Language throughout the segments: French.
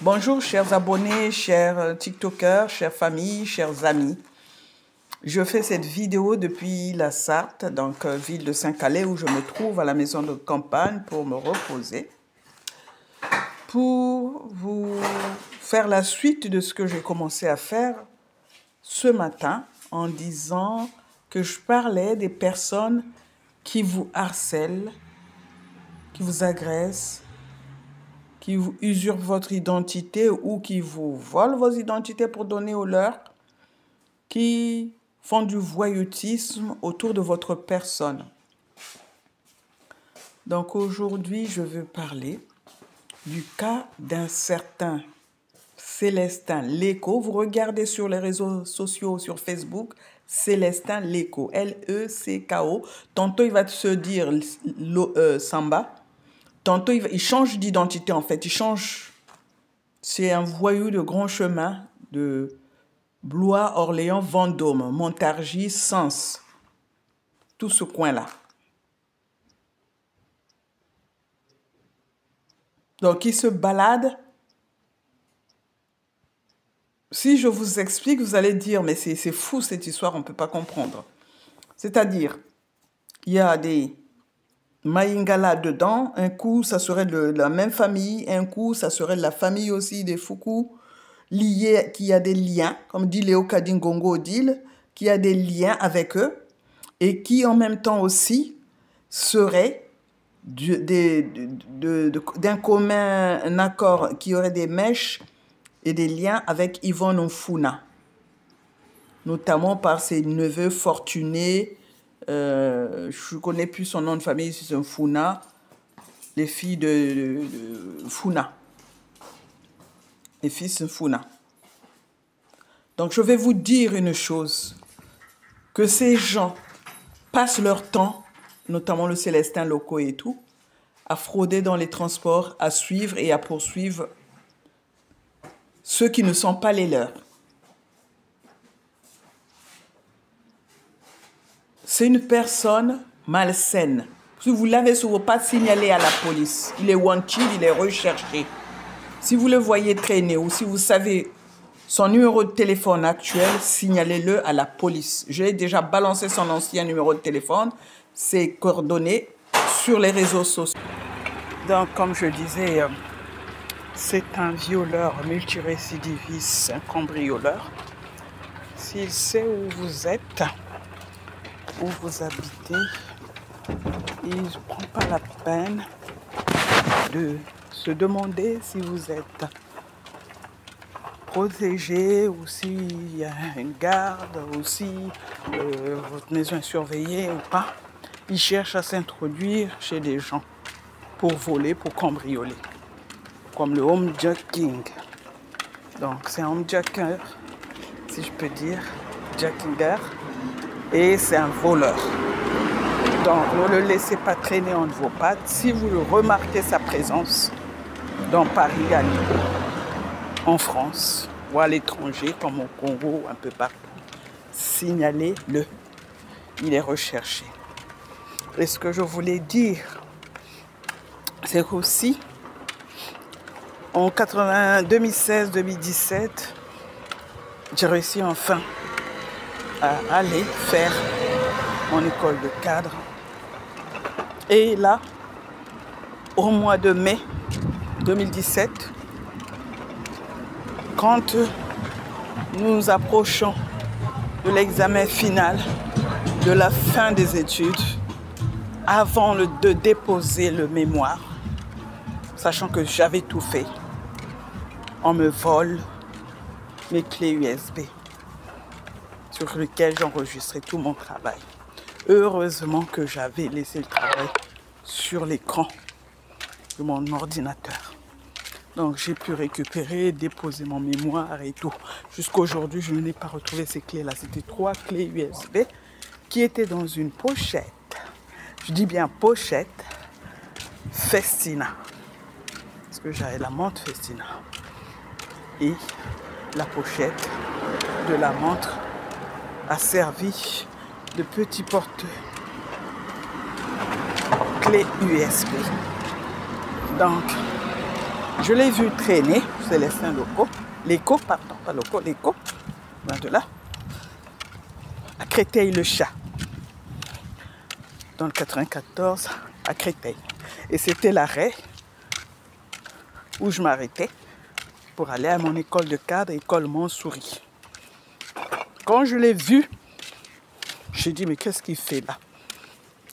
Bonjour chers abonnés, chers TikTokers, chères familles, chers amis. Je fais cette vidéo depuis la Sarthe, donc ville de Saint-Calais où je me trouve à la maison de campagne pour me reposer. Pour vous faire la suite de ce que j'ai commencé à faire ce matin en disant que je parlais des personnes qui vous harcèlent, qui vous agressent, qui vous usurpent votre identité ou qui vous volent vos identités pour donner aux leurs, qui font du voyeutisme autour de votre personne. Donc aujourd'hui, je veux parler du cas d'un certain Célestin Lecco. Vous regardez sur les réseaux sociaux, sur Facebook, Célestin Lecco, L-E-C-K-O. Tantôt, il va se dire Samba. Tantôt, il change d'identité, en fait. Il change. C'est un voyou de grand chemin de Blois, Orléans, Vendôme, Montargis, Sens. Tout ce coin-là. Donc, il se balade. Si je vous explique, vous allez dire, mais c'est fou cette histoire, on ne peut pas comprendre. C'est-à-dire, il y a des Maïngala dedans, un coup ça serait de la même famille, un coup ça serait de la famille aussi des Foukou, liés, qui a des liens, comme dit Léo Kadingongo Odile, qui a des liens avec eux, et qui en même temps aussi serait d'un commun accord, qui aurait des mèches et des liens avec Yvonne Onfuna, notamment par ses neveux fortunés. Je ne connais plus son nom de famille, c'est un Funa, les filles de Funa, les fils de Funa. Donc je vais vous dire une chose, que ces gens passent leur temps, notamment le Célestin Lecco et tout, à frauder dans les transports, à suivre et à poursuivre ceux qui ne sont pas les leurs. C'est une personne malsaine. Si vous l'avez sur vos pattes, signalez à la police. Il est wanted, il est recherché. Si vous le voyez traîner ou si vous savez son numéro de téléphone actuel, signalez-le à la police. J'ai déjà balancé son ancien numéro de téléphone, ses coordonnées sur les réseaux sociaux. Donc, comme je disais, c'est un violeur multirécidiviste, un cambrioleur. S'il sait où vous êtes, où vous habitez, il ne prend pas la peine de se demander si vous êtes protégé ou s'il y a une garde ou si votre maison est surveillée ou pas. Il cherche à s'introduire chez des gens pour voler, pour cambrioler, comme le homejacking. Donc c'est un homejacker, si je peux dire, jackinger. Et c'est un voleur. Donc, ne le laissez pas traîner entre vos pattes. Si vous le remarquez sa présence dans Paris, en France ou à l'étranger, comme au Congo, un peu partout, signalez-le. Il est recherché. Et ce que je voulais dire, c'est qu'aussi, en 2016-2017, j'ai réussi enfin à aller faire mon école de cadre. Et là, au mois de mai 2017, quand nous nous approchons de l'examen final, de la fin des études, avant de déposer le mémoire, sachant que j'avais tout fait, on me vole mes clés USB. Sur lequel j'enregistrais tout mon travail. Heureusement que j'avais laissé le travail sur l'écran de mon ordinateur. Donc j'ai pu récupérer, déposer mon mémoire et tout. Jusqu'aujourd'hui, je n'ai pas retrouvé ces clés-là. C'était 3 clés USB qui étaient dans une pochette. Je dis bien pochette Festina. Parce que j'avais la montre Festina. Et la pochette de la montre a servi de petit porte-clés USB. Donc, Je l'ai vu traîner, Célestin Léco, pardon, pas Loco, Léco, loin de là, à Créteil-le-Chat, dans le 94, à Créteil. Et c'était l'arrêt où je m'arrêtais pour aller à mon école de cadre, école Montsouris. Quand je l'ai vu, j'ai dit, mais qu'est-ce qu'il fait là?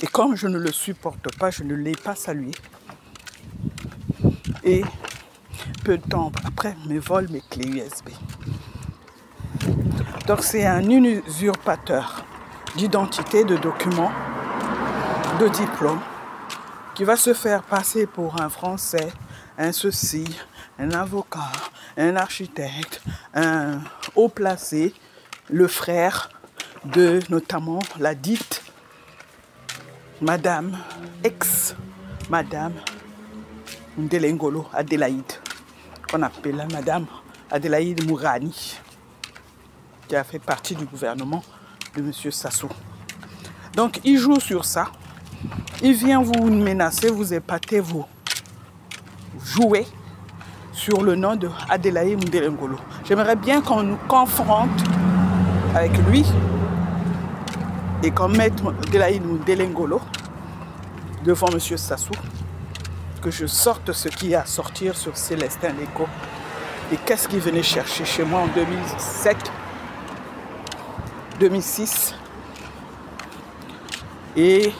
Et comme je ne le supporte pas, je ne l'ai pas salué. Et peu de temps après, me vole mes clés USB. Donc c'est un usurpateur d'identité, de documents, de diplômes, qui va se faire passer pour un Français, un ceci, un avocat, un architecte, un haut placé, le frère de notamment la dite Madame, ex-Madame Ndelengolo Adélaïde, qu'on appelle Madame Adélaïde Mourani, qui a fait partie du gouvernement de M. Sassou. Donc il joue sur ça, il vient vous menacer, vous épater, vous jouer sur le nom de Adélaïde Ndelengolo. J'aimerais bien qu'on nous confronte avec lui et qu'on mette Adélaïde Ndelengolo devant M. Sassou, que je sorte ce qu'il y a à sortir sur Célestin Léco. Et qu'est-ce qu'il venait chercher chez moi en 2007, 2006, et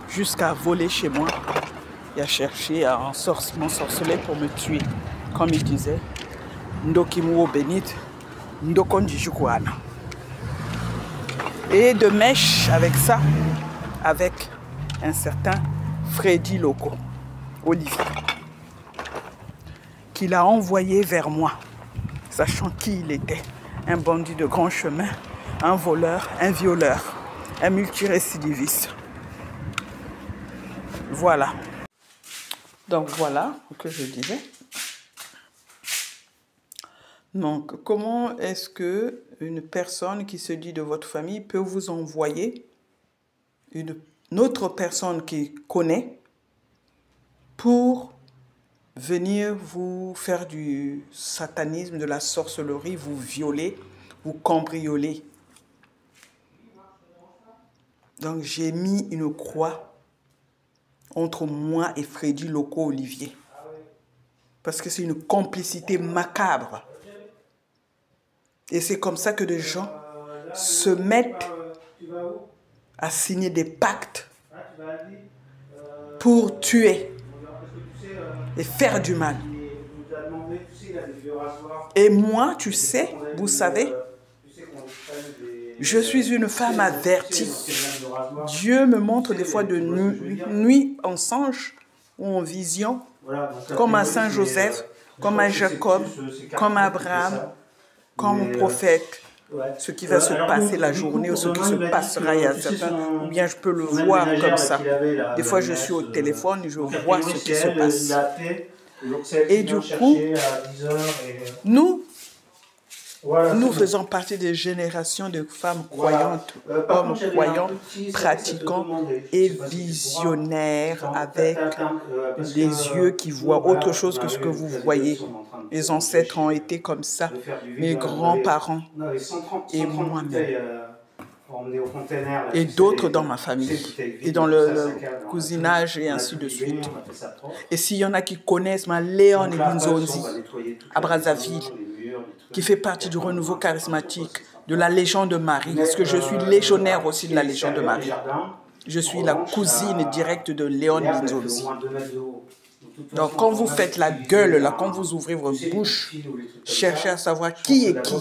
jusqu'à voler chez moi, il a cherché à m'ensorceler pour me tuer. Comme il disait, Ndokimuo Benit, Ndokondi Jukwana. Et de mèche avec ça, avec un certain Freddy Loco, Olivier, qu'il a envoyé vers moi, sachant qui il était. Un bandit de grand chemin, un voleur, un violeur, un multirécidiviste. Voilà. Donc voilà ce que je disais. Donc comment est-ce que une personne qui se dit de votre famille peut vous envoyer une autre personne qui connaît pour venir vous faire du satanisme, de la sorcellerie, vous violer, vous cambrioler. Donc j'ai mis une croix entre moi et Freddy Loco Olivier. Parce que c'est une complicité macabre. Et c'est comme ça que des gens se mettent à signer des pactes pour tuer et faire du mal. Et moi, tu sais, vous savez, je suis une femme avertie. Dieu me montre des fois de nuit en songe ou en vision, comme à Saint Joseph, comme à Jacob, comme à Abraham, comme au prophète. Ce qui va se passer la journée ou ce qui se passera, il y a certains, ou bien je peux le voir comme ça. Des fois, je suis au téléphone et je vois ce qui se passe. Et du coup, nous faisons partie des générations de femmes croyantes, hommes croyants, pratiquants et visionnaires avec des yeux qui voient autre chose que ce que vous voyez. Mes ancêtres ont été comme ça, mes grands-parents et moi-même. Et d'autres dans ma famille, et dans le cousinage et ainsi de suite. Et s'il y en a qui connaissent ma Léon Ebinzonzi à Brazzaville, qui fait partie du renouveau charismatique, de la Légion de Marie, parce que je suis légionnaire aussi de la Légion de Marie. Je suis la cousine directe de Léon Ebinzonzi. Donc quand vous faites la gueule, là, quand vous ouvrez votre bouche, cherchez à savoir qui est qui.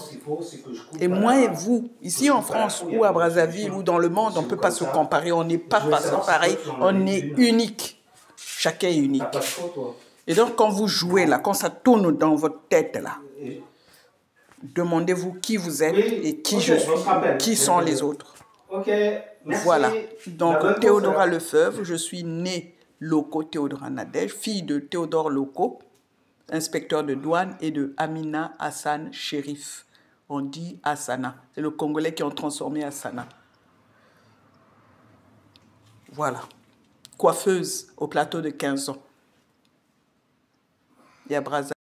Et moi et vous, ici en France ou à Brazzaville ou dans le monde, on ne peut pas se comparer, on n'est pas pareil, on est unique. Chacun est unique. Et donc quand vous jouez là, quand ça tourne dans votre tête là, demandez-vous qui vous êtes et qui je suis, qui sont les autres. Voilà. Donc Théodora Lefebvre, je suis née Loco Théodora Nadège, fille de Théodore Loco, inspecteur de douane, et de Amina Hassan Chérif. On dit Hassana. C'est le Congolais qui ont transformé Hassana. Voilà. Coiffeuse au plateau de 15 ans. et à Brazzaville.